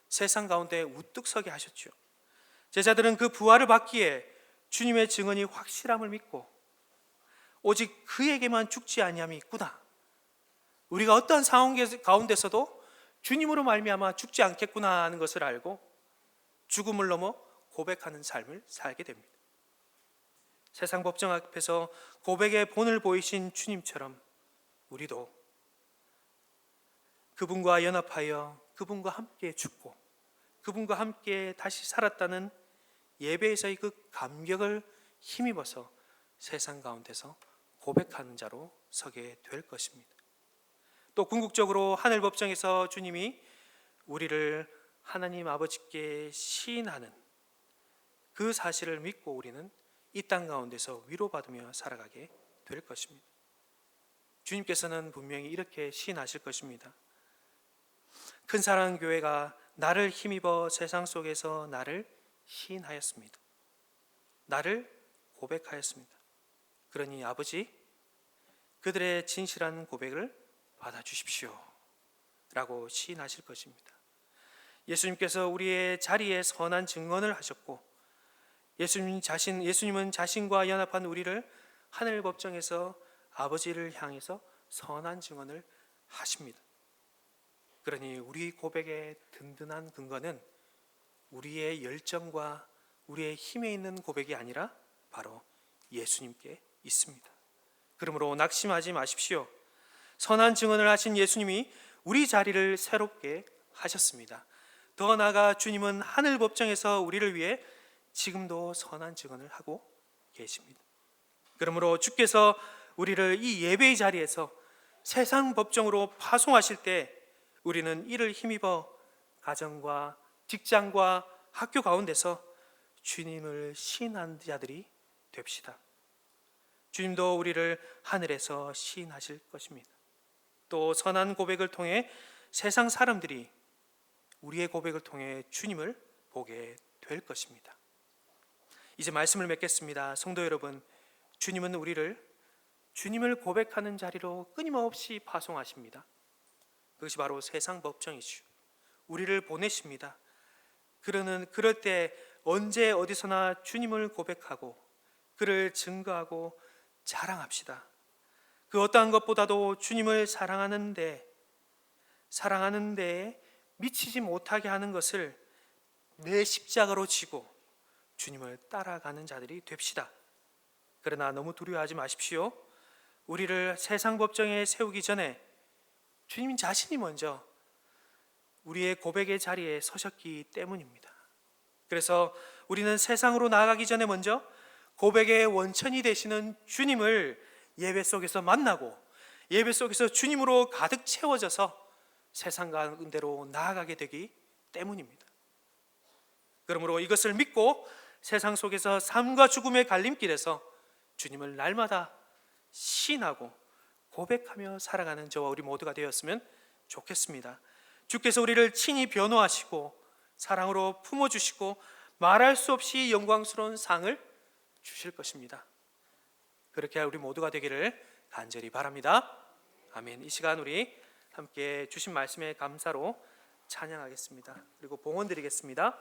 Speaker 1: 세상 가운데 우뚝 서게 하셨죠. 제자들은 그 부활을 받기에 주님의 증언이 확실함을 믿고 오직 그에게만 죽지 아니함이 있구나, 우리가 어떠한 상황 가운데서도 주님으로 말미암아 죽지 않겠구나 하는 것을 알고 죽음을 넘어 고백하는 삶을 살게 됩니다. 세상 법정 앞에서 고백의 본을 보이신 주님처럼 우리도 그분과 연합하여 그분과 함께 죽고 그분과 함께 다시 살았다는 예배에서의 그 감격을 힘입어서 세상 가운데서 고백하는 자로 서게 될 것입니다. 또 궁극적으로 하늘 법정에서 주님이 우리를 하나님 아버지께 시인하는 그 사실을 믿고 우리는 이 땅 가운데서 위로받으며 살아가게 될 것입니다. 주님께서는 분명히 이렇게 시인하실 것입니다. 큰 사랑 교회가 나를 힘입어 세상 속에서 나를 시인하였습니다. 나를 고백하였습니다. 그러니 아버지, 그들의 진실한 고백을 받아주십시오 라고 시인하실 것입니다. 예수님께서 우리의 자리에 선한 증언을 하셨고 예수님은 자신과 연합한 우리를 하늘 법정에서 아버지를 향해서 선한 증언을 하십니다. 그러니 우리 고백의 든든한 근거는 우리의 열정과 우리의 힘에 있는 고백이 아니라 바로 예수님께 있습니다. 그러므로 낙심하지 마십시오. 선한 증언을 하신 예수님이 우리 자리를 새롭게 하셨습니다. 더 나아가 주님은 하늘 법정에서 우리를 위해 지금도 선한 증언을 하고 계십니다. 그러므로 주께서 우리를 이 예배의 자리에서 세상 법정으로 파송하실 때 우리는 이를 힘입어 가정과 직장과 학교 가운데서 주님을 시인한 자들이 됩시다. 주님도 우리를 하늘에서 시인하실 것입니다. 또 선한 고백을 통해 세상 사람들이 우리의 고백을 통해 주님을 보게 될 것입니다. 이제 말씀을 맺겠습니다. 성도 여러분, 주님은 우리를 주님을 고백하는 자리로 끊임없이 파송하십니다. 그것이 바로 세상 법정이시오. 우리를 보내십니다. 그럴 때 언제 어디서나 주님을 고백하고 그를 증거하고 자랑합시다. 그 어떠한 것보다도 주님을 사랑하는 데 미치지 못하게 하는 것을 내 십자가로 지고 주님을 따라가는 자들이 됩시다. 그러나 너무 두려워하지 마십시오. 우리를 세상 법정에 세우기 전에 주님 자신이 먼저 우리의 고백의 자리에 서셨기 때문입니다. 그래서 우리는 세상으로 나아가기 전에 먼저 고백의 원천이 되시는 주님을 예배 속에서 만나고 예배 속에서 주님으로 가득 채워져서 세상 가운데로 나아가게 되기 때문입니다. 그러므로 이것을 믿고 세상 속에서 삶과 죽음의 갈림길에서 주님을 날마다 시인하고 고백하며 살아가는 저와 우리 모두가 되었으면 좋겠습니다. 주께서 우리를 친히 변호하시고 사랑으로 품어주시고 말할 수 없이 영광스러운 상을 주실 것입니다. 그렇게 우리 모두가 되기를 간절히 바랍니다. 아멘. 이 시간 우리 함께 주신 말씀에 감사로 찬양하겠습니다. 그리고 봉헌 드리겠습니다.